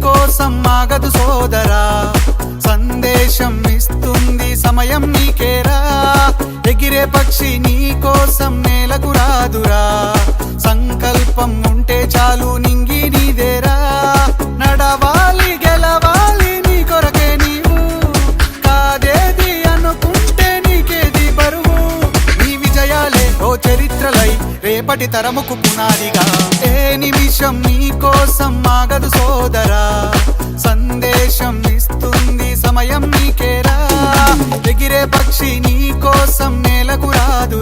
కోసం ఆగదు సోదరా, సందేశం ఇస్తుంది సమయం నీకేరా. ఎగిరే పక్షి నీ కోసం నేలకు రాదురా, సంకల్పం ఉంటే చాలు నింగి నీదేరా. నడవాలి గెలవాలి నీ కొరకే నీవు, కాదేది అనుకుంటే నీకేది బరువు. నీ విజయాలే ఓ చరిత్రలై రేపటి తరముకు పునాదిగా. ఏ నిమిషం నీ కోసం ఆగదు సోదరా, సందేశం ఇస్తుంది సమయం నీకేరా. ఎగిరే పక్షి నీ కోసం నేలకు రాదు